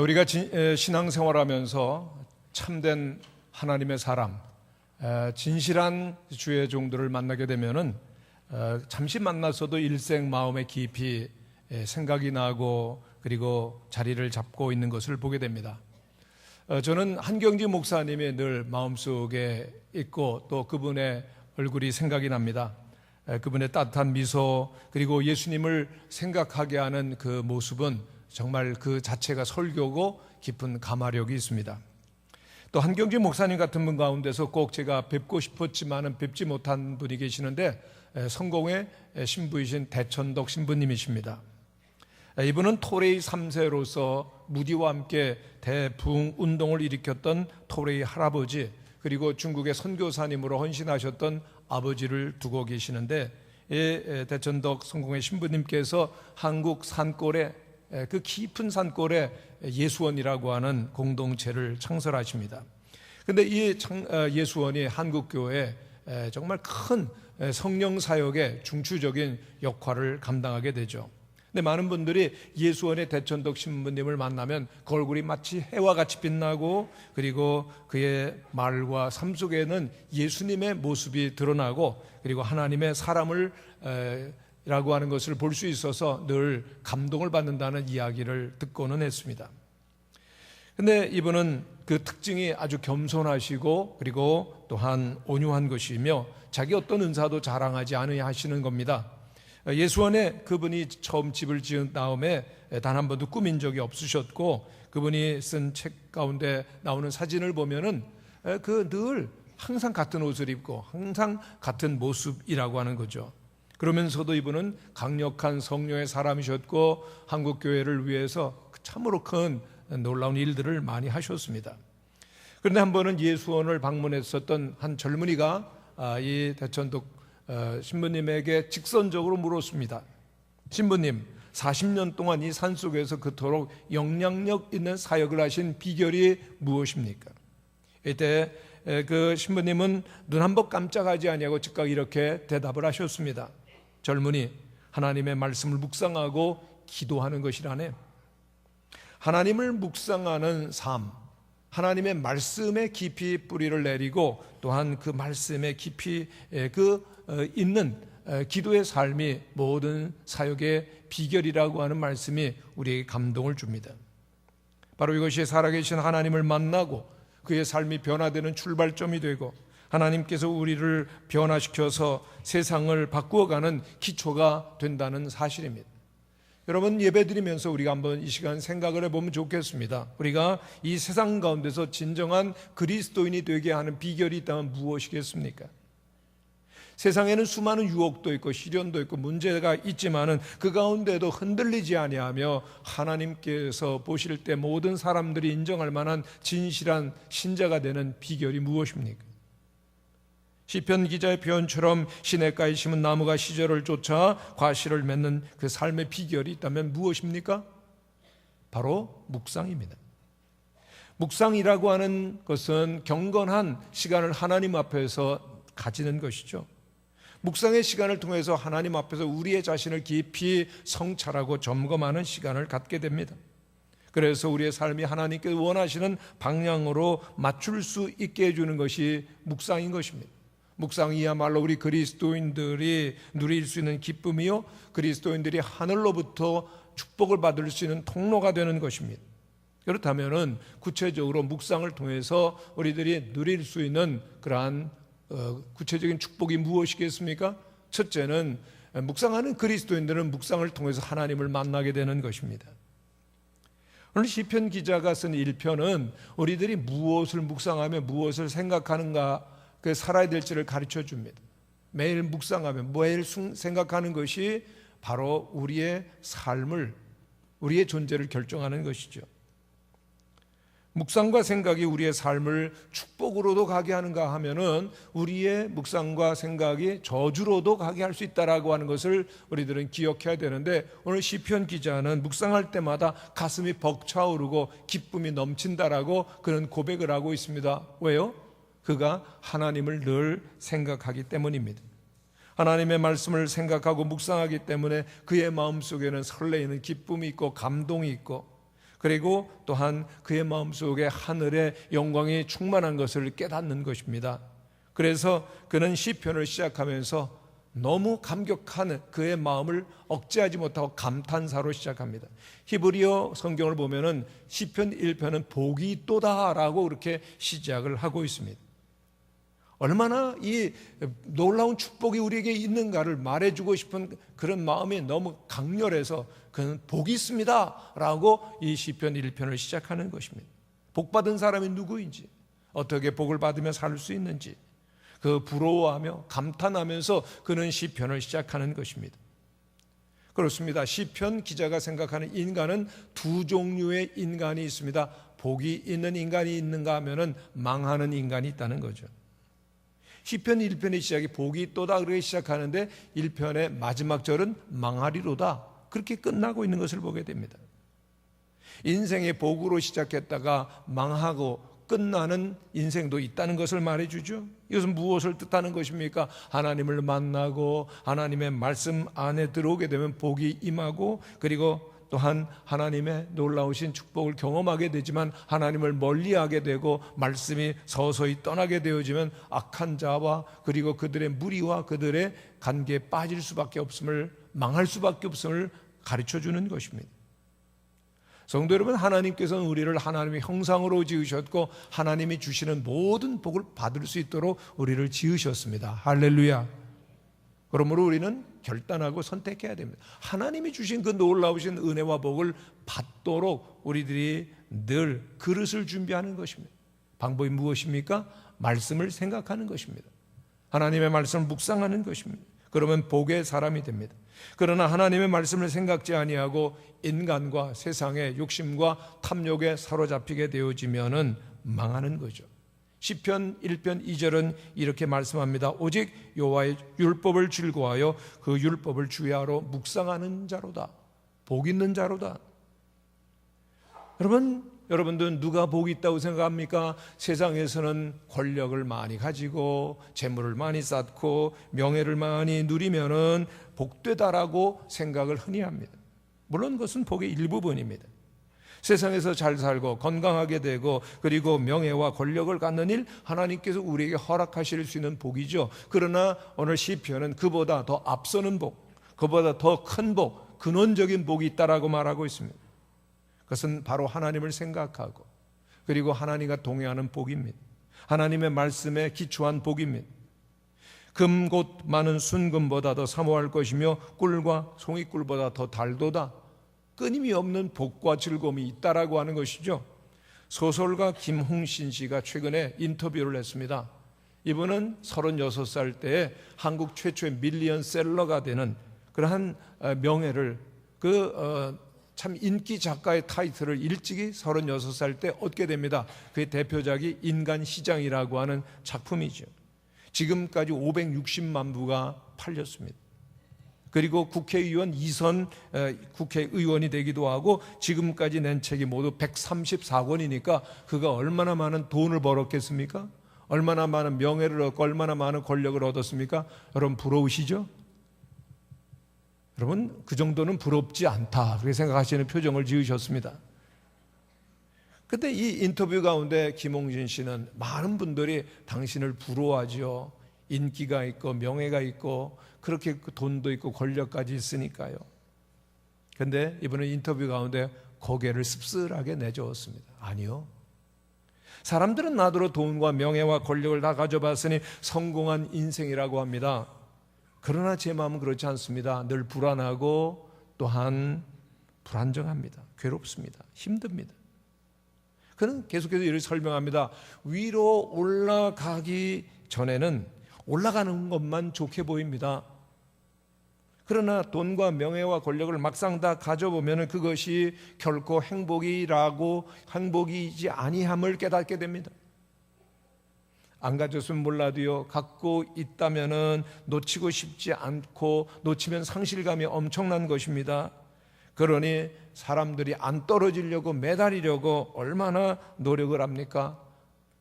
우리가 신앙생활하면서 참된 하나님의 사람, 진실한 주의 종들을 만나게 되면은 잠시 만나서도 일생 마음에 깊이 생각이 나고 그리고 자리를 잡고 있는 것을 보게 됩니다. 저는 한경지 목사님이 늘 마음속에 있고 또 그분의 얼굴이 생각이 납니다. 그분의 따뜻한 미소 그리고 예수님을 생각하게 하는 그 모습은 정말 그 자체가 설교고 깊은 감화력이 있습니다. 또 한경지 목사님 같은 분 가운데서 꼭 제가 뵙고 싶었지만은 뵙지 못한 분이 계시는데 성공의 신부이신 대천덕 신부님이십니다. 이분은 토레이 3세로서 무디와 함께 대부흥 운동을 일으켰던 토레이 할아버지 그리고 중국의 선교사님으로 헌신하셨던 아버지를 두고 계시는데 대천덕 성공의 신부님께서 한국 산골에 그 깊은 산골에 예수원이라고 하는 공동체를 창설하십니다. 그런데 이 예수원이 한국교회에 정말 큰 성령 사역의 중추적인 역할을 감당하게 되죠. 근데 많은 분들이 예수원의 대천덕 신부님을 만나면 그 얼굴이 마치 해와 같이 빛나고 그리고 그의 말과 삶 속에는 예수님의 모습이 드러나고 그리고 하나님의 사람을 라고 하는 것을 볼 수 있어서 늘 감동을 받는다는 이야기를 듣고는 했습니다. 근데 이분은 그 특징이 아주 겸손하시고 그리고 또한 온유한 것이며 자기 어떤 은사도 자랑하지 않으려 하시는 겁니다. 예수원에 그분이 처음 집을 지은 다음에 단 한 번도 꾸민 적이 없으셨고 그분이 쓴 책 가운데 나오는 사진을 보면은 그 늘 항상 같은 옷을 입고 항상 같은 모습이라고 하는 거죠. 그러면서도 이분은 강력한 성령의 사람이셨고 한국교회를 위해서 참으로 큰 놀라운 일들을 많이 하셨습니다. 그런데 한 번은 예수원을 방문했었던 한 젊은이가 이 대천덕 신부님에게 직선적으로 물었습니다. 신부님, 40년 동안 이 산속에서 그토록 영향력 있는 사역을 하신 비결이 무엇입니까? 이때 그 신부님은 눈 한 번 깜짝하지 아니하고 즉각 이렇게 대답을 하셨습니다. 젊은이, 하나님의 말씀을 묵상하고 기도하는 것이라네. 하나님을 묵상하는 삶, 하나님의 말씀에 깊이 뿌리를 내리고 또한 그 말씀에 깊이 있는 기도의 삶이 모든 사역의 비결이라고 하는 말씀이 우리에게 감동을 줍니다. 바로 이것이 살아계신 하나님을 만나고 그의 삶이 변화되는 출발점이 되고 하나님께서 우리를 변화시켜서 세상을 바꾸어가는 기초가 된다는 사실입니다. 여러분, 예배드리면서 우리가 한번 이 시간 생각을 해보면 좋겠습니다. 우리가 이 세상 가운데서 진정한 그리스도인이 되게 하는 비결이 있다면 무엇이겠습니까? 세상에는 수많은 유혹도 있고 시련도 있고 문제가 있지만은 그 가운데도 흔들리지 아니하며 하나님께서 보실 때 모든 사람들이 인정할 만한 진실한 신자가 되는 비결이 무엇입니까? 시편 기자의 표현처럼 시냇가에 심은 나무가 시절을 쫓아 과실을 맺는 그 삶의 비결이 있다면 무엇입니까? 바로 묵상입니다. 묵상이라고 하는 것은 경건한 시간을 하나님 앞에서 가지는 것이죠. 묵상의 시간을 통해서 하나님 앞에서 우리의 자신을 깊이 성찰하고 점검하는 시간을 갖게 됩니다. 그래서 우리의 삶이 하나님께서 원하시는 방향으로 맞출 수 있게 해주는 것이 묵상인 것입니다. 묵상이야말로 우리 그리스도인들이 누릴 수 있는 기쁨이요 그리스도인들이 하늘로부터 축복을 받을 수 있는 통로가 되는 것입니다. 그렇다면 구체적으로 묵상을 통해서 우리들이 누릴 수 있는 그러한 구체적인 축복이 무엇이겠습니까? 첫째는 묵상하는 그리스도인들은 묵상을 통해서 하나님을 만나게 되는 것입니다. 오늘 시편 기자가 쓴 1편은 우리들이 무엇을 묵상하며 무엇을 생각하는가 그 살아야 될지를 가르쳐 줍니다. 매일 묵상하며 매일 생각하는 것이 바로 우리의 삶을 우리의 존재를 결정하는 것이죠. 묵상과 생각이 우리의 삶을 축복으로도 가게 하는가 하면은 우리의 묵상과 생각이 저주로도 가게 할 수 있다라고 하는 것을 우리들은 기억해야 되는데 오늘 시편 기자는 묵상할 때마다 가슴이 벅차오르고 기쁨이 넘친다라고 그런 고백을 하고 있습니다. 왜요? 그가 하나님을 늘 생각하기 때문입니다. 하나님의 말씀을 생각하고 묵상하기 때문에 그의 마음속에는 설레이는 기쁨이 있고 감동이 있고 그리고 또한 그의 마음속에 하늘의 영광이 충만한 것을 깨닫는 것입니다. 그래서 그는 시편을 시작하면서 너무 감격한 그의 마음을 억제하지 못하고 감탄사로 시작합니다. 히브리어 성경을 보면은 시편 1편은 복이 있도다라고 그렇게 시작을 하고 있습니다. 얼마나 이 놀라운 축복이 우리에게 있는가를 말해주고 싶은 그런 마음이 너무 강렬해서 그는 복이 있습니다 라고 이 시편 1편을 시작하는 것입니다. 복받은 사람이 누구인지, 어떻게 복을 받으며 살 수 있는지 그 부러워하며 감탄하면서 그는 시편을 시작하는 것입니다. 그렇습니다. 시편 기자가 생각하는 인간은 두 종류의 인간이 있습니다. 복이 있는 인간이 있는가 하면은 망하는 인간이 있다는 거죠. 시편 1편의 시작이 복이 있도다 그렇게 시작하는데 1편의 마지막 절은 망하리로다 그렇게 끝나고 있는 것을 보게 됩니다. 인생의 복으로 시작했다가 망하고 끝나는 인생도 있다는 것을 말해주죠. 이것은 무엇을 뜻하는 것입니까? 하나님을 만나고 하나님의 말씀 안에 들어오게 되면 복이 임하고, 그리고 또한 하나님의 놀라우신 축복을 경험하게 되지만 하나님을 멀리하게 되고 말씀이 서서히 떠나게 되어지면 악한 자와 그리고 그들의 무리와 그들의 관계에 빠질 수밖에 없음을, 망할 수밖에 없음을 가르쳐주는 것입니다. 성도 여러분, 하나님께서는 우리를 하나님의 형상으로 지으셨고 하나님이 주시는 모든 복을 받을 수 있도록 우리를 지으셨습니다. 할렐루야. 그러므로 우리는 결단하고 선택해야 됩니다. 하나님이 주신 그 놀라우신 은혜와 복을 받도록 우리들이 늘 그릇을 준비하는 것입니다. 방법이 무엇입니까? 말씀을 생각하는 것입니다. 하나님의 말씀을 묵상하는 것입니다. 그러면 복의 사람이 됩니다. 그러나 하나님의 말씀을 생각지 아니하고 인간과 세상의 욕심과 탐욕에 사로잡히게 되어지면은 망하는 거죠. 시편 1편 2절은 이렇게 말씀합니다. 오직 여호와의 율법을 즐거워하여 그 율법을 주야로 묵상하는 자로다. 복 있는 자로다. 여러분들은 누가 복이 있다고 생각합니까? 세상에서는 권력을 많이 가지고 재물을 많이 쌓고 명예를 많이 누리면은 복되다라고 생각을 흔히 합니다. 물론 그것은 복의 일부분입니다. 세상에서 잘 살고 건강하게 되고 그리고 명예와 권력을 갖는 일, 하나님께서 우리에게 허락하실 수 있는 복이죠. 그러나 오늘 시편은 그보다 더 앞서는 복, 그보다 더 큰 복, 근원적인 복이 있다라고 말하고 있습니다. 그것은 바로 하나님을 생각하고 그리고 하나님과 동행하는 복입니다. 하나님의 말씀에 기초한 복입니다. 금 곧 많은 순금보다 더 사모할 것이며 꿀과 송이꿀보다 더 달도다. 끊임이 없는 복과 즐거움이 있다라고 하는 것이죠. 소설가 김홍신 씨가 최근에 인터뷰를 했습니다. 이분은 36살 때에 한국 최초의 밀리언셀러가 되는 그러한 명예를, 참 인기 작가의 타이틀을 일찍이 36살 때 얻게 됩니다. 그의 대표작이 인간시장이라고 하는 작품이죠. 지금까지 560만 부가 팔렸습니다. 그리고 국회의원 2선 국회의원이 되기도 하고 지금까지 낸 책이 모두 134권이니까 그가 얼마나 많은 돈을 벌었겠습니까? 얼마나 많은 명예를 얻고 얼마나 많은 권력을 얻었습니까? 여러분 부러우시죠? 여러분 그 정도는 부럽지 않다 그렇게 생각하시는 표정을 지으셨습니다. 그런데 이 인터뷰 가운데 김홍진 씨는 많은 분들이 당신을 부러워하죠. 인기가 있고 명예가 있고 그렇게 돈도 있고 권력까지 있으니까요. 그런데 이분은 인터뷰 가운데 고개를 씁쓸하게 내저었습니다. 아니요, 사람들은 나더러 돈과 명예와 권력을 다 가져봤으니 성공한 인생이라고 합니다. 그러나 제 마음은 그렇지 않습니다. 늘 불안하고 또한 불안정합니다. 괴롭습니다. 힘듭니다. 그는 계속해서 이렇게 설명합니다. 위로 올라가기 전에는 올라가는 것만 좋게 보입니다. 그러나 돈과 명예와 권력을 막상 다 가져보면 그것이 결코 행복이지 아니함을 깨닫게 됩니다. 안 가졌으면 몰라도요, 갖고 있다면은 놓치고 싶지 않고 놓치면 상실감이 엄청난 것입니다. 그러니 사람들이 안 떨어지려고 매달리려고 얼마나 노력을 합니까?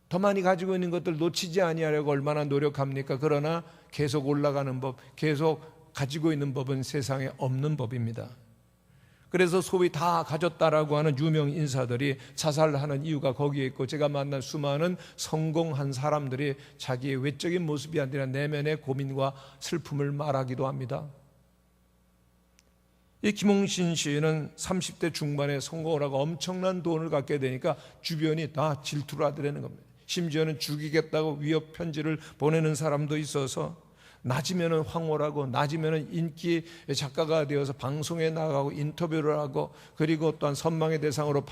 더 많이 가지고 있는 것들 놓치지 아니하려고 얼마나 노력합니까? 그러나 계속 올라가는 법, 계속 가지고 있는 법은 세상에 없는 법입니다. 그래서 소위 다 가졌다라고 하는 유명 인사들이 자살하는 이유가 거기에 있고, 제가 만난 수많은 성공한 사람들이 자기의 외적인 모습이 아니라 내면의 고민과 슬픔을 말하기도 합니다. 이 김홍신 씨는 30대 중반에 성공을 하고 엄청난 돈을 갖게 되니까 주변이 다 질투를 하더라는 겁니다. 심지어는 죽이겠다고 위협 편지를 보내는 사람도 있어서, 낮이면은 황홀하고 낮이면은 인기 작가가 되어서 방송에 나가고 인터뷰를 하고, 그리고 또한 선망의 대상으로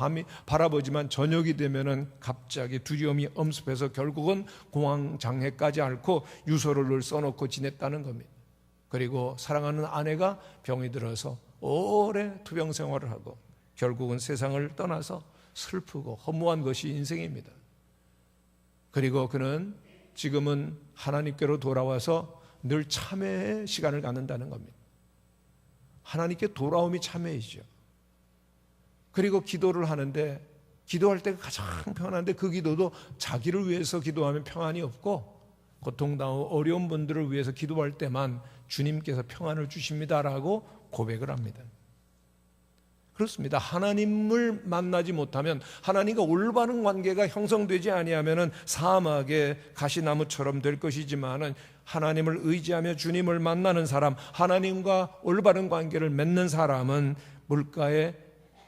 바라보지만 저녁이 되면은 갑자기 두려움이 엄습해서 결국은 공황 장애까지 앓고 유서를 늘 써놓고 지냈다는 겁니다. 그리고 사랑하는 아내가 병이 들어서 오래 투병 생활을 하고 결국은 세상을 떠나서 슬프고 허무한 것이 인생입니다. 그리고 그는 지금은 하나님께로 돌아와서 늘 참회의 시간을 갖는다는 겁니다. 하나님께 돌아옴이 참회이죠. 그리고 기도를 하는데, 기도할 때가 가장 편한데 그 기도도 자기를 위해서 기도하면 평안이 없고, 고통당하고 어려운 분들을 위해서 기도할 때만 주님께서 평안을 주십니다라고 고백을 합니다. 그렇습니다. 하나님을 만나지 못하면, 하나님과 올바른 관계가 형성되지 아니하면은 사막의 가시나무처럼 될 것이지만은, 하나님을 의지하며 주님을 만나는 사람, 하나님과 올바른 관계를 맺는 사람은 물가에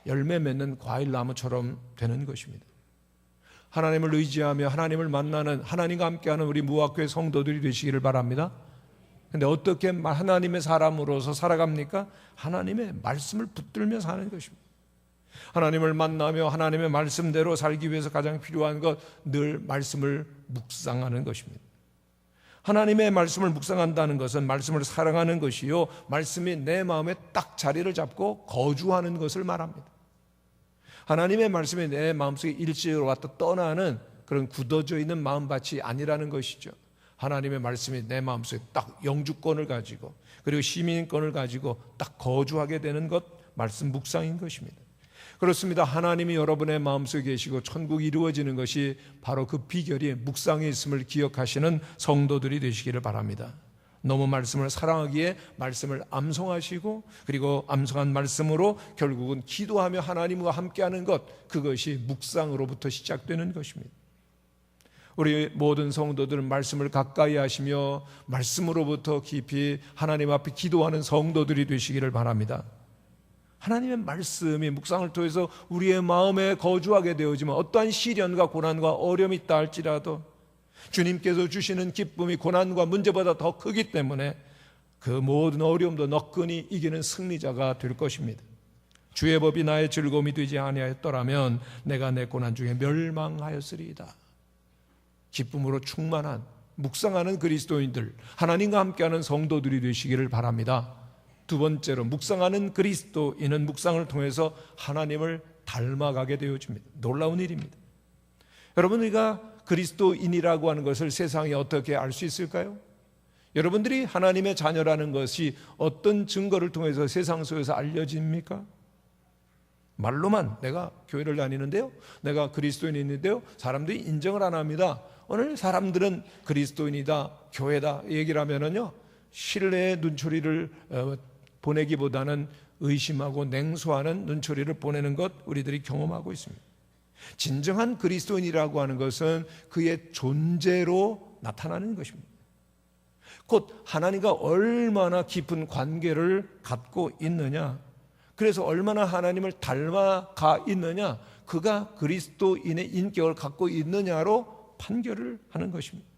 열매 맺는 과일나무처럼 되는 것입니다. 하나님을 의지하며 하나님을 만나는, 하나님과 함께하는 우리 무학교의 성도들이 되시기를 바랍니다. 근데 어떻게 하나님의 사람으로서 살아갑니까? 하나님의 말씀을 붙들며 사는 것입니다. 하나님을 만나며 하나님의 말씀대로 살기 위해서 가장 필요한 것, 늘 말씀을 묵상하는 것입니다. 하나님의 말씀을 묵상한다는 것은 말씀을 사랑하는 것이요, 말씀이 내 마음에 딱 자리를 잡고 거주하는 것을 말합니다. 하나님의 말씀이 내 마음속에 일시로 왔다 떠나는 그런 굳어져 있는 마음밭이 아니라는 것이죠. 하나님의 말씀이 내 마음속에 딱 영주권을 가지고, 그리고 시민권을 가지고 딱 거주하게 되는 것, 말씀 묵상인 것입니다. 그렇습니다. 하나님이 여러분의 마음속에 계시고 천국이 이루어지는 것이 바로 그 비결이 묵상에 있음을 기억하시는 성도들이 되시기를 바랍니다. 너무 말씀을 사랑하기에 말씀을 암송하시고, 그리고 암송한 말씀으로 결국은 기도하며 하나님과 함께하는 것, 그것이 묵상으로부터 시작되는 것입니다. 우리 모든 성도들은 말씀을 가까이 하시며 말씀으로부터 깊이 하나님 앞에 기도하는 성도들이 되시기를 바랍니다. 하나님의 말씀이 묵상을 통해서 우리의 마음에 거주하게 되어지면 어떠한 시련과 고난과 어려움이 있다 할지라도 주님께서 주시는 기쁨이 고난과 문제보다 더 크기 때문에 그 모든 어려움도 너끈히 이기는 승리자가 될 것입니다. 주의 법이 나의 즐거움이 되지 아니하였더라면 내가 내 고난 중에 멸망하였으리이다. 기쁨으로 충만한 묵상하는 그리스도인들, 하나님과 함께하는 성도들이 되시기를 바랍니다. 두 번째로, 묵상하는 그리스도인은 묵상을 통해서 하나님을 닮아가게 되어집니다. 놀라운 일입니다. 여러분, 우리가 그리스도인이라고 하는 것을 세상이 어떻게 알 수 있을까요? 여러분들이 하나님의 자녀라는 것이 어떤 증거를 통해서 세상 속에서 알려집니까? 말로만 내가 교회를 다니는데요, 내가 그리스도인인데요, 사람들이 인정을 안 합니다. 오늘 사람들은 그리스도인이다, 교회다 얘기를 하면은요, 신뢰의 눈초리를 보내기보다는 의심하고 냉소하는 눈초리를 보내는 것 우리들이 경험하고 있습니다. 진정한 그리스도인이라고 하는 것은 그의 존재로 나타나는 것입니다. 곧 하나님과 얼마나 깊은 관계를 갖고 있느냐, 그래서 얼마나 하나님을 닮아가 있느냐, 그가 그리스도인의 인격을 갖고 있느냐로 판결을 하는 것입니다.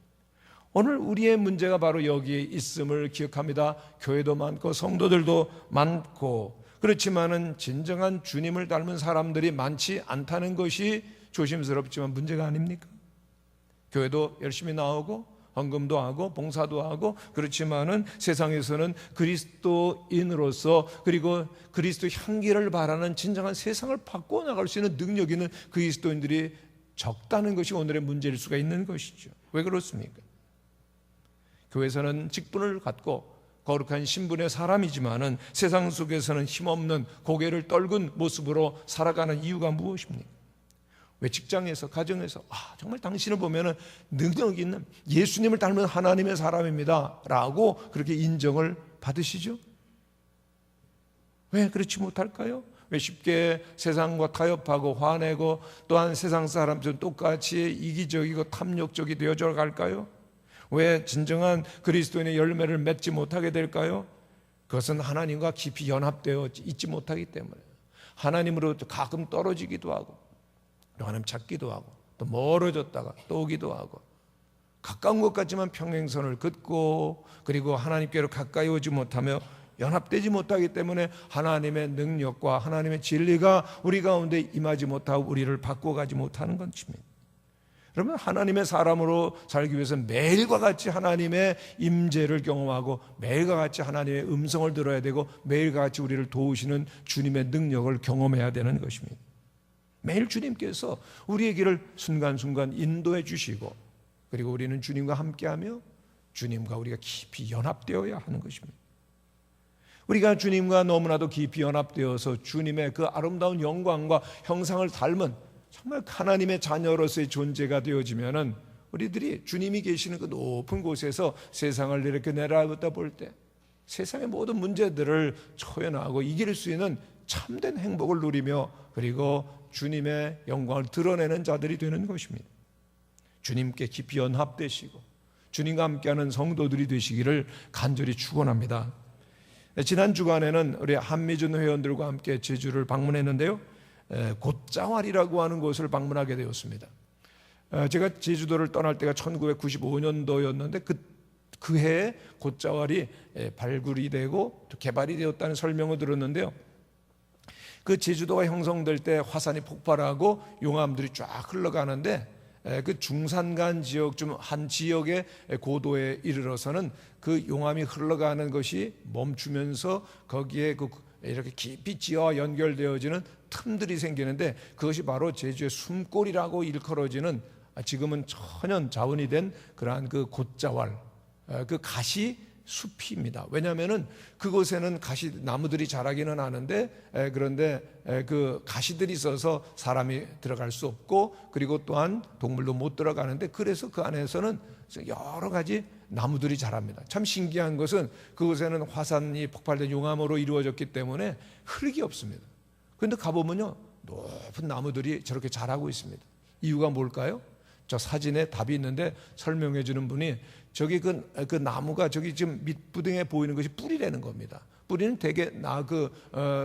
오늘 우리의 문제가 바로 여기에 있음을 기억합니다. 교회도 많고 성도들도 많고, 그렇지만은 진정한 주님을 닮은 사람들이 많지 않다는 것이 조심스럽지만 문제가 아닙니까? 교회도 열심히 나오고 헌금도 하고 봉사도 하고, 그렇지만은 세상에서는 그리스도인으로서, 그리고 그리스도 향기를 바라는 진정한 세상을 바꿔 나갈 수 있는 능력 있는 그리스도인들이 적다는 것이 오늘의 문제일 수가 있는 것이죠. 왜 그렇습니까? 교회에서는 직분을 갖고 거룩한 신분의 사람이지만은 세상 속에서는 힘없는 고개를 떨군 모습으로 살아가는 이유가 무엇입니까? 왜 직장에서, 가정에서 정말 당신을 보면은 능력 있는 예수님을 닮은 하나님의 사람입니다 라고 그렇게 인정을 받으시죠? 왜 그렇지 못할까요? 왜 쉽게 세상과 타협하고 화내고 또한 세상 사람들은 똑같이 이기적이고 탐욕적이 되어져 갈까요? 왜 진정한 그리스도인의 열매를 맺지 못하게 될까요? 그것은 하나님과 깊이 연합되어 있지 못하기 때문에 하나님으로부터 가끔 떨어지기도 하고 또 하나님 찾기도 하고 또 멀어졌다가 또 오기도 하고 가까운 것 같지만 평행선을 긋고 그리고 하나님께로 가까이 오지 못하며 연합되지 못하기 때문에 하나님의 능력과 하나님의 진리가 우리 가운데 임하지 못하고 우리를 바꿔가지 못하는 것입니다. 여러분, 하나님의 사람으로 살기 위해서 매일과 같이 하나님의 임재를 경험하고 매일과 같이 하나님의 음성을 들어야 되고 매일과 같이 우리를 도우시는 주님의 능력을 경험해야 되는 것입니다. 매일 주님께서 우리의 길을 순간순간 인도해 주시고 그리고 우리는 주님과 함께하며 주님과 우리가 깊이 연합되어야 하는 것입니다. 우리가 주님과 너무나도 깊이 연합되어서 주님의 그 아름다운 영광과 형상을 닮은 정말 하나님의 자녀로서의 존재가 되어지면은 우리들이 주님이 계시는 그 높은 곳에서 세상을 이렇게 내려다 볼 때 세상의 모든 문제들을 초연하고 이길 수 있는 참된 행복을 누리며 그리고 주님의 영광을 드러내는 자들이 되는 것입니다. 주님께 깊이 연합되시고 주님과 함께하는 성도들이 되시기를 간절히 축원합니다. 지난 주간에는 우리 한미준 회원들과 함께 제주를 방문했는데요. 곶자왈이라고 하는 곳을 방문하게 되었습니다. 제가 제주도를 떠날 때가 1995년도였는데 그 해에 곶자왈이 발굴이 되고 또 개발이 되었다는 설명을 들었는데요. 그 제주도가 형성될 때 화산이 폭발하고 용암들이 쫙 흘러가는데 그 중산간 지역 좀 한 지역의 고도에 이르러서는 그 용암이 흘러가는 것이 멈추면서 거기에 이렇게 깊이 지하와 연결되어지는 틈들이 생기는데 그것이 바로 제주의 숨골이라고 일컬어지는 지금은 천연 자원이 된 그러한 그 곶자왈 그 가시 숲입니다. 왜냐하면은 그곳에는 가시 나무들이 자라기는 하는데 그런데 그 가시들이 있어서 사람이 들어갈 수 없고 그리고 또한 동물도 못 들어가는데 그래서 그 안에서는 여러 가지 나무들이 자랍니다. 참 신기한 것은 그곳에는 화산이 폭발된 용암으로 이루어졌기 때문에 흙이 없습니다. 그런데 가보면요 높은 나무들이 저렇게 자라고 있습니다. 이유가 뭘까요? 저 사진에 답이 있는데 설명해 주는 분이 저기 그 나무가 저기 지금 밑부등에 보이는 것이 뿌리라는 겁니다. 뿌리는 되게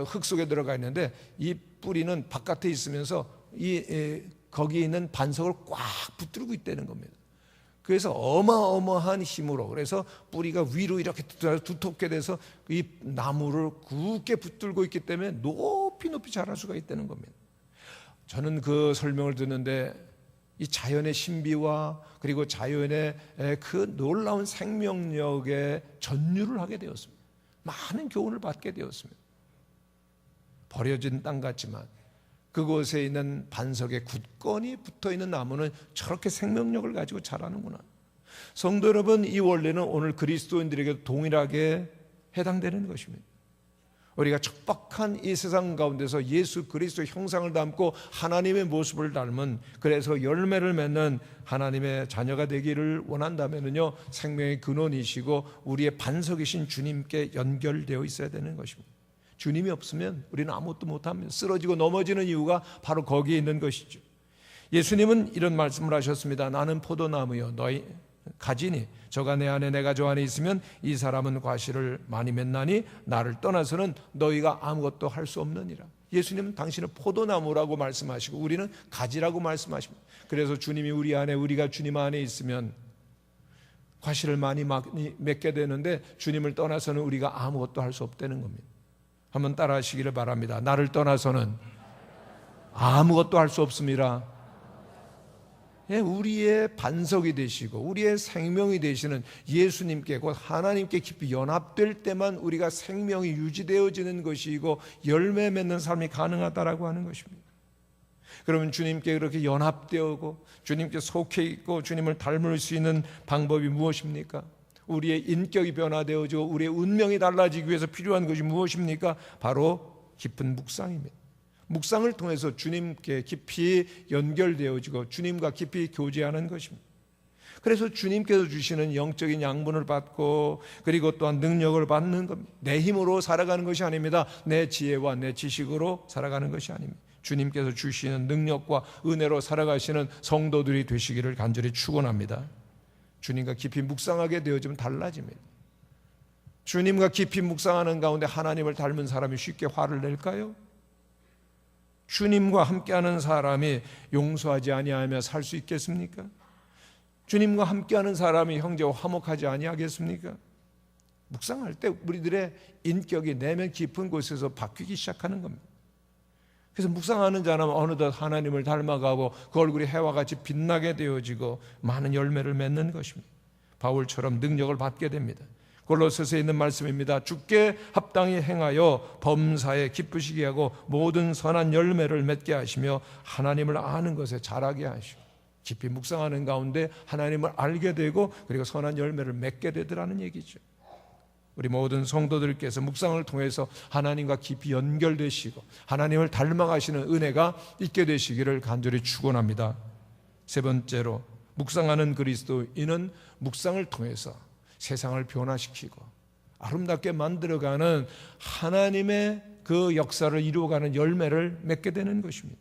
흙 속에 들어가 있는데 이 뿌리는 바깥에 있으면서 거기에 있는 반석을 꽉 붙들고 있다는 겁니다. 그래서 어마어마한 힘으로 그래서 뿌리가 위로 이렇게 두텁게 돼서 이 나무를 굳게 붙들고 있기 때문에 높이 자랄 수가 있다는 겁니다. 저는 그 설명을 듣는데 이 자연의 신비와 그리고 자연의 그 놀라운 생명력에 전율을 하게 되었습니다. 많은 교훈을 받게 되었습니다. 버려진 땅 같지만 그곳에 있는 반석에 굳건히 붙어있는 나무는 저렇게 생명력을 가지고 자라는구나. 성도 여러분, 이 원리는 오늘 그리스도인들에게 동일하게 해당되는 것입니다. 우리가 척박한 이 세상 가운데서 예수 그리스도의 형상을 담고 하나님의 모습을 닮은 그래서 열매를 맺는 하나님의 자녀가 되기를 원한다면요 생명의 근원이시고 우리의 반석이신 주님께 연결되어 있어야 되는 것입니다. 주님이 없으면 우리는 아무것도 못합니다. 쓰러지고 넘어지는 이유가 바로 거기에 있는 것이죠. 예수님은 이런 말씀을 하셨습니다. 나는 포도나무요 너희 가지니 저가 내 안에 내가 저 안에 있으면 이 사람은 과실을 많이 맺나니 나를 떠나서는 너희가 아무것도 할 수 없느니라. 예수님은 당신은 포도나무라고 말씀하시고 우리는 가지라고 말씀하십니다. 그래서 주님이 우리 안에 우리가 주님 안에 있으면 과실을 많이 맺게 되는데 주님을 떠나서는 우리가 아무것도 할 수 없다는 겁니다. 한번 따라 하시기를 바랍니다. 나를 떠나서는 아무것도 할 수 없습니다. 우리의 반석이 되시고 우리의 생명이 되시는 예수님께 곧 하나님께 깊이 연합될 때만 우리가 생명이 유지되어지는 것이고 열매 맺는 삶이 가능하다라고 하는 것입니다. 그러면 주님께 그렇게 연합되고 주님께 속해 있고 주님을 닮을 수 있는 방법이 무엇입니까? 우리의 인격이 변화되어지고 우리의 운명이 달라지기 위해서 필요한 것이 무엇입니까? 바로 깊은 묵상입니다. 묵상을 통해서 주님께 깊이 연결되어지고 주님과 깊이 교제하는 것입니다. 그래서 주님께서 주시는 영적인 양분을 받고 그리고 또한 능력을 받는 겁니다. 내 힘으로 살아가는 것이 아닙니다. 내 지혜와 내 지식으로 살아가는 것이 아닙니다. 주님께서 주시는 능력과 은혜로 살아가시는 성도들이 되시기를 간절히 축원합니다. 주님과 깊이 묵상하게 되어지면 달라집니다. 주님과 깊이 묵상하는 가운데 하나님을 닮은 사람이 쉽게 화를 낼까요? 주님과 함께하는 사람이 용서하지 아니하며 살 수 있겠습니까? 주님과 함께하는 사람이 형제와 화목하지 아니하겠습니까? 묵상할 때 우리들의 인격이 내면 깊은 곳에서 바뀌기 시작하는 겁니다. 그래서 묵상하는 자는 어느덧 하나님을 닮아가고 그 얼굴이 해와 같이 빛나게 되어지고 많은 열매를 맺는 것입니다. 바울처럼 능력을 받게 됩니다. 골로새서에 있는 말씀입니다. 주께 합당히 행하여 범사에 기쁘시게 하고 모든 선한 열매를 맺게 하시며 하나님을 아는 것에 자라게 하시고, 깊이 묵상하는 가운데 하나님을 알게 되고 그리고 선한 열매를 맺게 되더라는 얘기죠. 우리 모든 성도들께서 묵상을 통해서 하나님과 깊이 연결되시고 하나님을 닮아가시는 은혜가 있게 되시기를 간절히 축원합니다. 세 번째로, 묵상하는 그리스도인은 묵상을 통해서 세상을 변화시키고 아름답게 만들어가는 하나님의 그 역사를 이루어가는 열매를 맺게 되는 것입니다.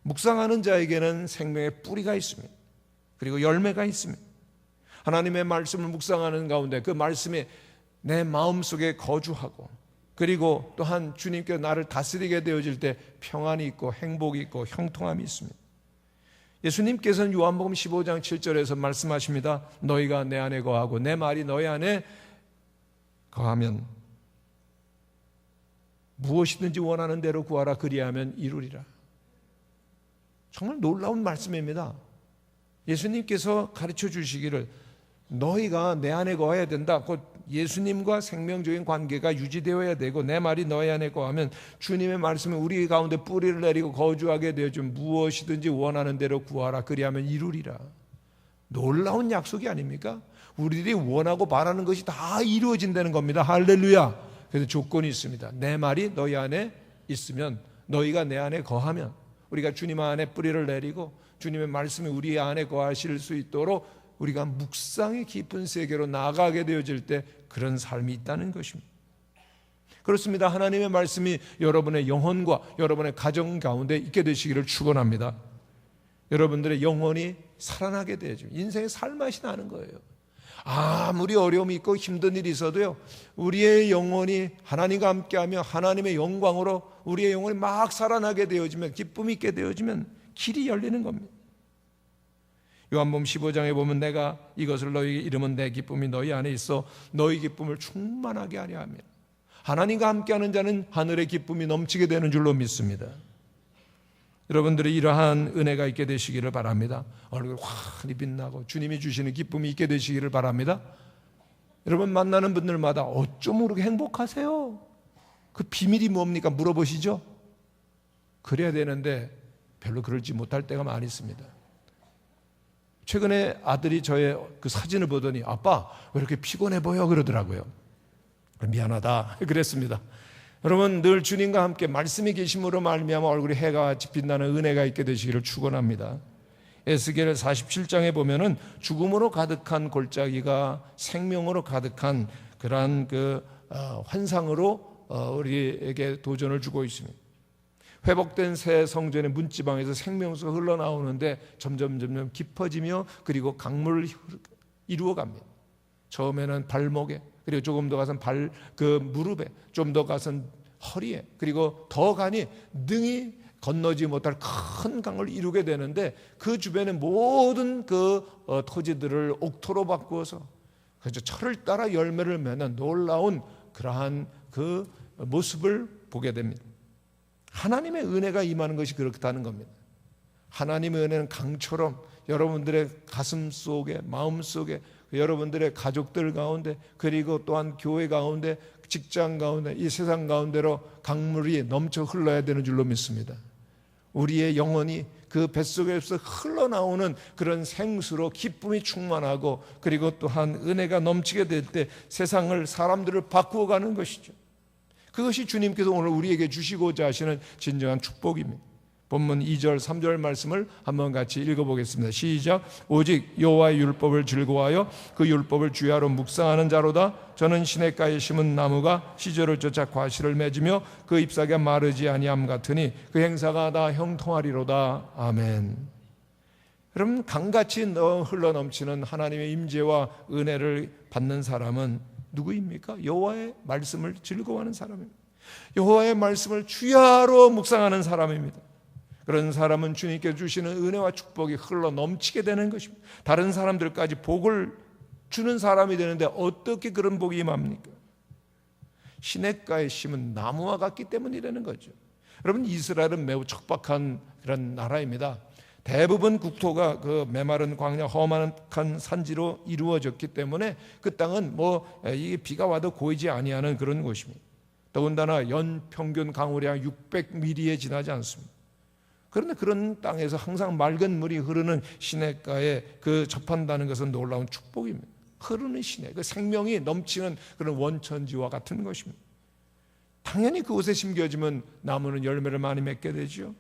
묵상하는 자에게는 생명의 뿌리가 있습니다. 그리고 열매가 있습니다. 하나님의 말씀을 묵상하는 가운데 그 말씀이 내 마음속에 거주하고 그리고 또한 주님께서 나를 다스리게 되어질 때 평안이 있고 행복이 있고 형통함이 있습니다. 예수님께서는 요한복음 15장 7절에서 말씀하십니다. 너희가 내 안에 거하고 내 말이 너희 안에 거하면 무엇이든지 원하는 대로 구하라 그리하면 이루리라. 정말 놀라운 말씀입니다. 예수님께서 가르쳐 주시기를 너희가 내 안에 거해야 된다. 곧 예수님과 생명적인 관계가 유지되어야 되고 내 말이 너희 안에 거하면 주님의 말씀이 우리 가운데 뿌리를 내리고 거주하게 되어준 무엇이든지 원하는 대로 구하라 그리하면 이루리라. 놀라운 약속이 아닙니까? 우리들이 원하고 바라는 것이 다 이루어진다는 겁니다. 할렐루야. 그래서 조건이 있습니다. 내 말이 너희 안에 있으면, 너희가 내 안에 거하면, 우리가 주님 안에 뿌리를 내리고 주님의 말씀이 우리 안에 거하실 수 있도록 우리가 묵상의 깊은 세계로 나아가게 되어질 때 그런 삶이 있다는 것입니다. 그렇습니다. 하나님의 말씀이 여러분의 영혼과 여러분의 가정 가운데 있게 되시기를 축원합니다. 여러분들의 영혼이 살아나게 되죠. 인생의 살맛이 나는 거예요. 아무리 어려움이 있고 힘든 일이 있어도요, 우리의 영혼이 하나님과 함께하며 하나님의 영광으로 우리의 영혼이 막 살아나게 되어지면, 기쁨이 있게 되어지면 길이 열리는 겁니다. 요한복음 15장에 보면 내가 이것을 너희에게 이르면 내 기쁨이 너희 안에 있어 너희 기쁨을 충만하게 하려 하며, 하나님과 함께하는 자는 하늘의 기쁨이 넘치게 되는 줄로 믿습니다. 여러분들이 이러한 은혜가 있게 되시기를 바랍니다. 얼굴 환히 빛나고 주님이 주시는 기쁨이 있게 되시기를 바랍니다. 여러분 만나는 분들마다 어쩜 그렇게 행복하세요? 그 비밀이 뭡니까? 물어보시죠. 그래야 되는데 별로 그러지 못할 때가 많이 있습니다. 최근에 아들이 저의 그 사진을 보더니 아빠 왜 이렇게 피곤해 보여 그러더라고요. 미안하다 그랬습니다. 여러분 늘 주님과 함께 말씀이 계심으로 말미암아 얼굴이 해가 같이 빛나는 은혜가 있게 되시기를 축원합니다. 에스겔 47장에 보면은 죽음으로 가득한 골짜기가 생명으로 가득한 그러한 환상으로 우리에게 도전을 주고 있습니다. 회복된 새 성전의 문지방에서 생명수가 흘러나오는데 점점 깊어지며 그리고 강물을 이루어갑니다. 처음에는 발목에, 그리고 조금 더 가선 무릎에, 좀 더 가선 허리에, 그리고 더 가니 능히 건너지 못할 큰 강을 이루게 되는데 그 주변의 모든 토지들을 옥토로 바꾸어서 그래서 철을 따라 열매를 맺는 놀라운 그러한 그 모습을 보게 됩니다. 하나님의 은혜가 임하는 것이 그렇다는 겁니다. 하나님의 은혜는 강처럼 여러분들의 가슴 속에, 마음 속에, 여러분들의 가족들 가운데, 그리고 또한 교회 가운데, 직장 가운데, 이 세상 가운데로 강물이 넘쳐 흘러야 되는 줄로 믿습니다. 우리의 영혼이 그 뱃속에서 흘러나오는 그런 생수로 기쁨이 충만하고 그리고 또한 은혜가 넘치게 될 때 세상을, 사람들을 바꾸어가는 것이죠. 그것이 주님께서 오늘 우리에게 주시고자 하시는 진정한 축복입니다. 본문 2절 3절 말씀을 한번 같이 읽어보겠습니다. 시작. 오직 여호와의 율법을 즐거워하여 그 율법을 주야로 묵상하는 자로다. 저는 시냇가에 심은 나무가 시절을 쫓아 과실을 맺으며 그 잎사귀가 마르지 아니함 같으니 그 행사가 다 형통하리로다. 아멘. 여러분, 강같이 흘러넘치는 하나님의 임재와 은혜를 받는 사람은 누구입니까? 여호와의 말씀을 즐거워하는 사람입니다. 여호와의 말씀을 주야로 묵상하는 사람입니다. 그런 사람은 주님께 주시는 은혜와 축복이 흘러 넘치게 되는 것입니다. 다른 사람들까지 복을 주는 사람이 되는데 어떻게 그런 복이 임합니까? 시냇가에 심은 나무와 같기 때문이라는 거죠. 여러분, 이스라엘은 매우 척박한 그런 나라입니다. 대부분 국토가 그 메마른 광야 험악한 산지로 이루어졌기 때문에 그 땅은 이게 비가 와도 고이지 아니하는 그런 곳입니다. 더군다나 연 평균 강우량 600mm에 지나지 않습니다. 그런데 그런 땅에서 항상 맑은 물이 흐르는 시냇가에 접한다는 것은 놀라운 축복입니다. 흐르는 시내, 그 생명이 넘치는 그런 원천지와 같은 것입니다. 당연히 그곳에 심겨지면 나무는 열매를 많이 맺게 되죠.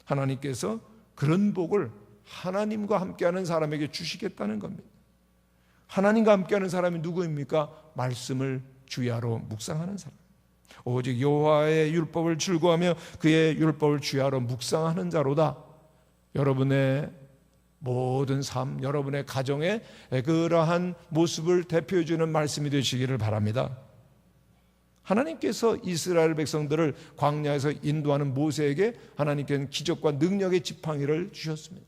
하나님께서 그런 복을 하나님과 함께하는 사람에게 주시겠다는 겁니다. 하나님과 함께하는 사람이 누구입니까? 말씀을 주야로 묵상하는 사람. 오직 여호와의 율법을 즐거워하며 그의 율법을 주야로 묵상하는 자로다. 여러분의 모든 삶, 여러분의 가정에 그러한 모습을 대표해 주는 말씀이 되시기를 바랍니다. 하나님께서 이스라엘 백성들을 광야에서 인도하는 모세에게 하나님께는 기적과 능력의 지팡이를 주셨습니다.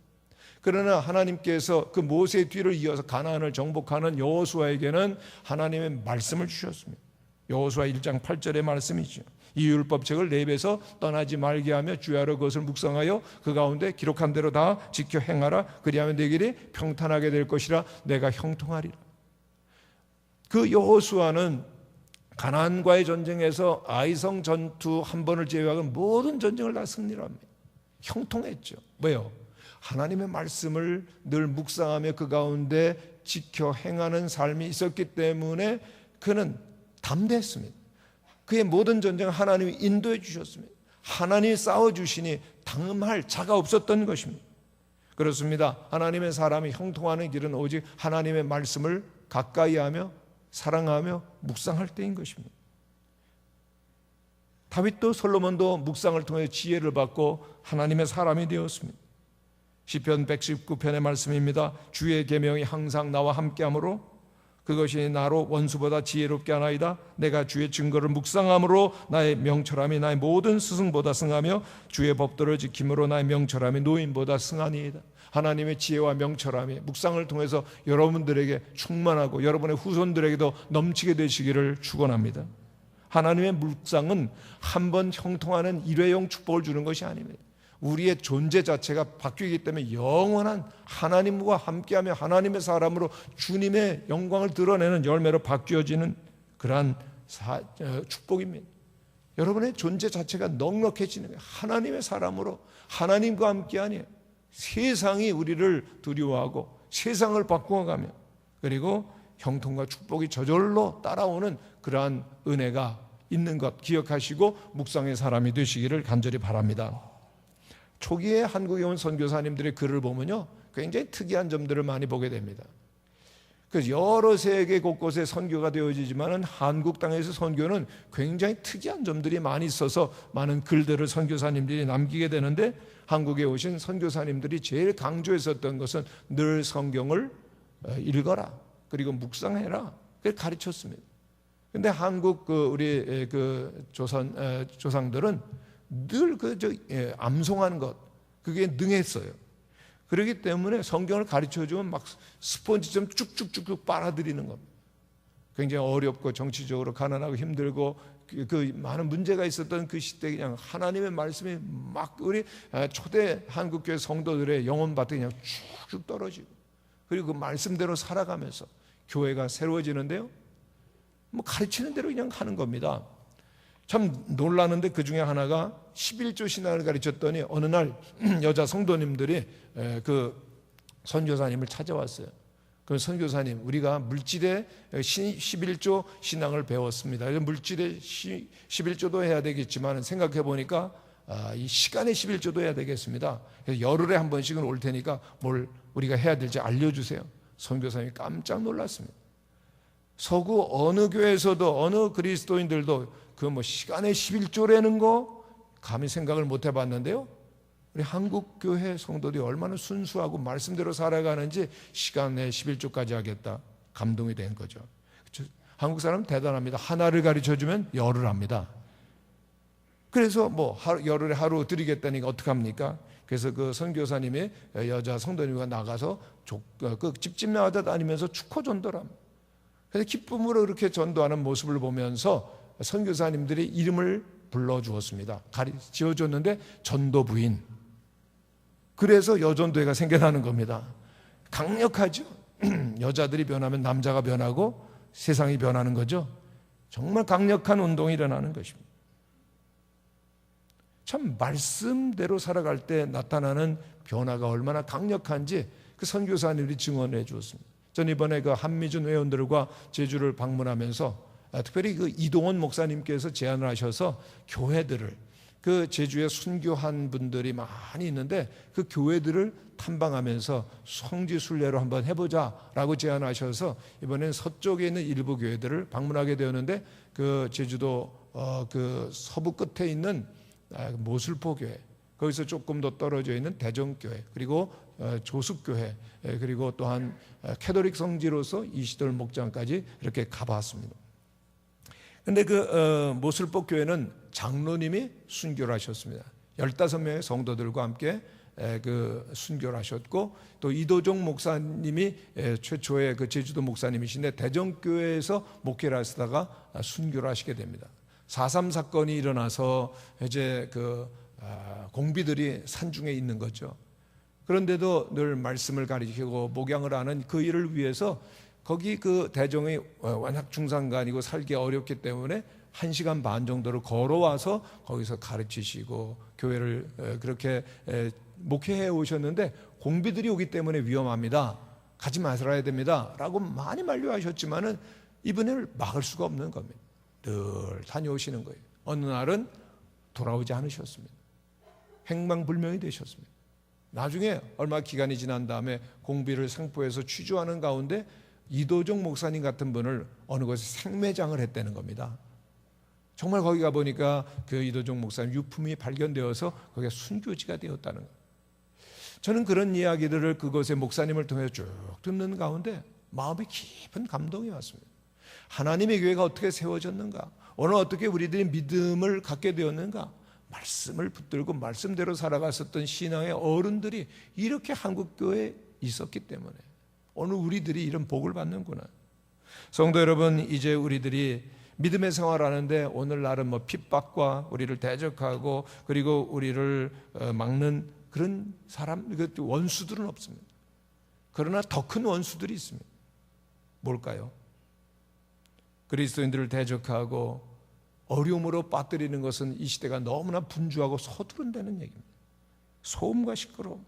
그러나 하나님께서 그 모세의 뒤를 이어서 가나안을 정복하는 여호수아에게는 하나님의 말씀을 주셨습니다. 여호수아 1장 8절의 말씀이죠. 이 율법책을 내 입에서 떠나지 말게 하며 주야로 그것을 묵상하여 그 가운데 기록한 대로 다 지켜 행하라. 그리하면 내 길이 평탄하게 될 것이라. 내가 형통하리라. 그 여호수아는 가나안과의 전쟁에서 아이성 전투 한 번을 제외하고 모든 전쟁을 다 승리를 합니다. 형통했죠. 왜요? 하나님의 말씀을 늘 묵상하며 그 가운데 지켜 행하는 삶이 있었기 때문에 그는 담대했습니다. 그의 모든 전쟁을 하나님이 인도해 주셨습니다. 하나님이 싸워주시니 당할 자가 없었던 것입니다. 그렇습니다. 하나님의 사람이 형통하는 길은 오직 하나님의 말씀을 가까이 하며 사랑하며 묵상할 때인 것입니다. 다윗도 솔로몬도 묵상을 통해 지혜를 받고 하나님의 사람이 되었습니다. 시편 119편의 말씀입니다. 주의 계명이 항상 나와 함께하므로 그것이 나로 원수보다 지혜롭게 하나이다. 내가 주의 증거를 묵상함으로 나의 명철함이 나의 모든 스승보다 승하며 주의 법도를 지킴으로 나의 명철함이 노인보다 승하니이다. 하나님의 지혜와 명철함이 묵상을 통해서 여러분들에게 충만하고 여러분의 후손들에게도 넘치게 되시기를 축원합니다. 하나님의 묵상은 한번 형통하는 일회용 축복을 주는 것이 아닙니다. 우리의 존재 자체가 바뀌기 때문에 영원한 하나님과 함께하며 하나님의 사람으로 주님의 영광을 드러내는 열매로 바뀌어지는 그러한 축복입니다. 여러분의 존재 자체가 넉넉해지는 거예요. 하나님의 사람으로 하나님과 함께하니 세상이 우리를 두려워하고 세상을 바꾸어가며 그리고 형통과 축복이 저절로 따라오는 그러한 은혜가 있는 것 기억하시고 묵상의 사람이 되시기를 간절히 바랍니다. 초기에 한국에 온 선교사님들의 글을 보면요, 굉장히 특이한 점들을 많이 보게 됩니다. 그래서 여러 세계 곳곳에 선교가 되어지지만 한국 땅에서 선교는 굉장히 특이한 점들이 많이 있어서 많은 글들을 선교사님들이 남기게 되는데, 한국에 오신 선교사님들이 제일 강조했었던 것은 늘 성경을 읽어라, 그리고 묵상해라, 그렇게 가르쳤습니다. 근데 한국 우리 조상들은 늘 암송하는 것, 그게 능했어요. 그렇기 때문에 성경을 가르쳐주면 막 스펀지처럼 쭉쭉쭉 빨아들이는 겁니다. 굉장히 어렵고 정치적으로 가난하고 힘들고 그 많은 문제가 있었던 그 시대에 그냥 하나님의 말씀이 막 우리 초대 한국교회 성도들의 영혼밭에 그냥 쭉쭉 떨어지고, 그리고 그 말씀대로 살아가면서 교회가 새로워지는데요, 뭐 가르치는 대로 그냥 하는 겁니다. 참 놀라는데 그 중에 하나가 11조 신앙을 가르쳤더니 어느 날 여자 성도님들이 그 선교사님을 찾아왔어요. 그 선교사님, 우리가 물질의 11조 신앙을 배웠습니다. 물질의 11조도 해야 되겠지만 생각해 보니까 이 시간의 11조도 해야 되겠습니다. 그래서 열흘에 한 번씩은 올 테니까 뭘 우리가 해야 될지 알려주세요. 선교사님이 깜짝 놀랐습니다. 서구 어느 교회에서도 어느 그리스도인들도 그 뭐 시간의 11조라는 거 감히 생각을 못 해봤는데요. 우리 한국 교회 성도들이 얼마나 순수하고 말씀대로 살아가는지 시간의 11조까지 하겠다. 감동이 된 거죠. 한국 사람 대단합니다. 하나를 가르쳐주면 열을 합니다. 그래서 뭐 열흘에 하루 드리겠다니까 어떡합니까? 그래서 그 선교사님이 여자 성도님과 나가서 그 집집마다 다니면서 축호 전도를 합니다. 그래서 기쁨으로 그렇게 전도하는 모습을 보면서 선교사님들이 이름을 불러주었습니다. 지어줬는데 전도 부인. 그래서 여전도회가 생겨나는 겁니다. 강력하죠. 여자들이 변하면 남자가 변하고 세상이 변하는 거죠. 정말 강력한 운동이 일어나는 것입니다. 참 말씀대로 살아갈 때 나타나는 변화가 얼마나 강력한지 그 선교사님들이 증언해 주었습니다. 전 이번에 그 한미준 회원들과 제주를 방문하면서 특별히 그 이동원 목사님께서 제안을 하셔서 교회들을 그 제주에 순교한 분들이 많이 있는데 그 교회들을 탐방하면서 성지 순례로 한번 해보자라고 제안하셔서 이번엔 서쪽에 있는 일부 교회들을 방문하게 되었는데 그 제주도 그 서부 끝에 있는 모슬포 교회, 거기서 조금 더 떨어져 있는 대정교회, 그리고 조숙교회, 그리고 또한 캐톨릭 성지로서 이시돌 목장까지 이렇게 가봤습니다. 근데 그 모슬포 교회는 장로님이 순교를 하셨습니다. 15명의 성도들과 함께 그 순교를 하셨고, 또 이도종 목사님이 최초의 그 제주도 목사님이신데 대정교회에서 목회를 하시다가 순교를 하시게 됩니다. 4.3 사건이 일어나서 이제 그 공비들이 산중에 있는 거죠. 그런데도 늘 말씀을 가르치고 목양을 하는 그 일을 위해서 거기 그 대정이 워낙 중산간이고 살기 어렵기 때문에 1시간 반 정도를 걸어와서 거기서 가르치시고 교회를 그렇게 목회해 오셨는데 공비들이 오기 때문에 위험합니다. 가지 마셔야 됩니다. 라고 많이 만류하셨지만은 이분을 막을 수가 없는 겁니다. 늘 다녀오시는 거예요. 어느 날은 돌아오지 않으셨습니다. 행방불명이 되셨습니다. 나중에 얼마 기간이 지난 다음에 공비를 상포해서 취조하는 가운데 이도종 목사님 같은 분을 어느 곳에 생매장을 했다는 겁니다. 정말 거기 가보니까 그 이도종 목사님 유품이 발견되어서 거기가 순교지가 되었다는 거예요. 저는 그런 이야기들을 그곳의 목사님을 통해 쭉 듣는 가운데 마음에 깊은 감동이 왔습니다. 하나님의 교회가 어떻게 세워졌는가, 오늘 어떻게 우리들이 믿음을 갖게 되었는가, 말씀을 붙들고 말씀대로 살아갔었던 신앙의 어른들이 이렇게 한국교회에 있었기 때문에 오늘 우리들이 이런 복을 받는구나. 성도 여러분, 이제 우리들이 믿음의 생활하는데 오늘날은 뭐 핍박과 우리를 대적하고 그리고 우리를 막는 그런 사람, 원수들은 없습니다. 그러나 더 큰 원수들이 있습니다. 뭘까요? 그리스도인들을 대적하고 어려움으로 빠뜨리는 것은 이 시대가 너무나 분주하고 서두른다는 얘기입니다. 소음과 시끄러움.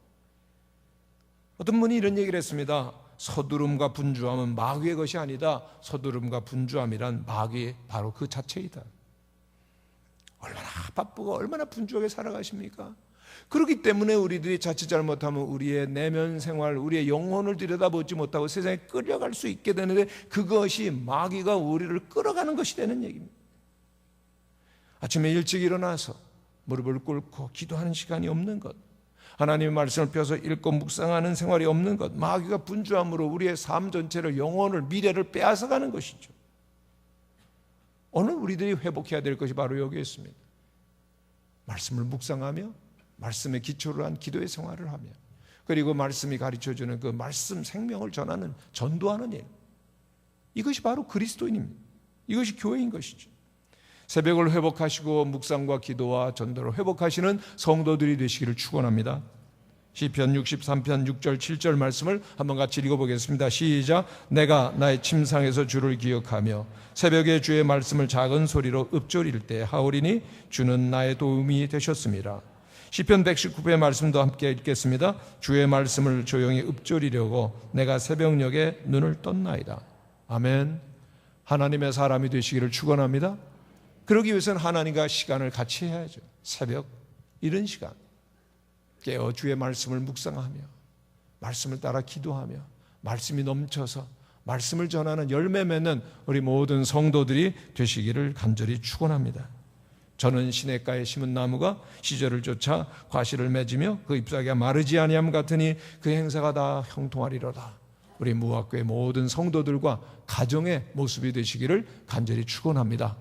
어떤 분이 이런 얘기를 했습니다. 서두름과 분주함은 마귀의 것이 아니다. 서두름과 분주함이란 마귀의 바로 그 자체이다. 얼마나 바쁘고 얼마나 분주하게 살아가십니까? 그렇기 때문에 우리들이 자칫 잘못하면 우리의 내면 생활, 우리의 영혼을 들여다보지 못하고 세상에 끌려갈 수 있게 되는데 그것이 마귀가 우리를 끌어가는 것이 되는 얘기입니다. 아침에 일찍 일어나서 무릎을 꿇고 기도하는 시간이 없는 것, 하나님의 말씀을 펴서 읽고 묵상하는 생활이 없는 것, 마귀가 분주함으로 우리의 삶 전체를, 영혼을, 미래를 빼앗아가는 것이죠. 오늘 우리들이 회복해야 될 것이 바로 여기에 있습니다. 말씀을 묵상하며 말씀에 기초를 한 기도의 생활을 하며 그리고 말씀이 가르쳐주는 그 말씀 생명을 전하는, 전도하는 일, 이것이 바로 그리스도인입니다. 이것이 교회인 것이죠. 새벽을 회복하시고 묵상과 기도와 전도를 회복하시는 성도들이 되시기를 축원합니다. 시편 63편 6절 7절 말씀을 한번 같이 읽어보겠습니다. 시작. 내가 나의 침상에서 주를 기억하며 새벽에 주의 말씀을 작은 소리로 읊조릴 때 하오리니 주는 나의 도움이 되셨습니다. 시편 119편의 말씀도 함께 읽겠습니다. 주의 말씀을 조용히 읊조리려고 내가 새벽녘에 눈을 떴나이다. 아멘. 하나님의 사람이 되시기를 축원합니다. 그러기 위해서는 하나님과 시간을 같이 해야죠. 새벽, 이런 시간 깨어 주의 말씀을 묵상하며 말씀을 따라 기도하며 말씀이 넘쳐서 말씀을 전하는 열매 맺는 우리 모든 성도들이 되시기를 간절히 축원합니다. 저는 시냇가에 심은 나무가 시절을 쫓아 과실을 맺으며 그 잎사귀가 마르지 아니함 같으니 그 행사가 다 형통하리로다. 우리 무학교의 모든 성도들과 가정의 모습이 되시기를 간절히 축원합니다.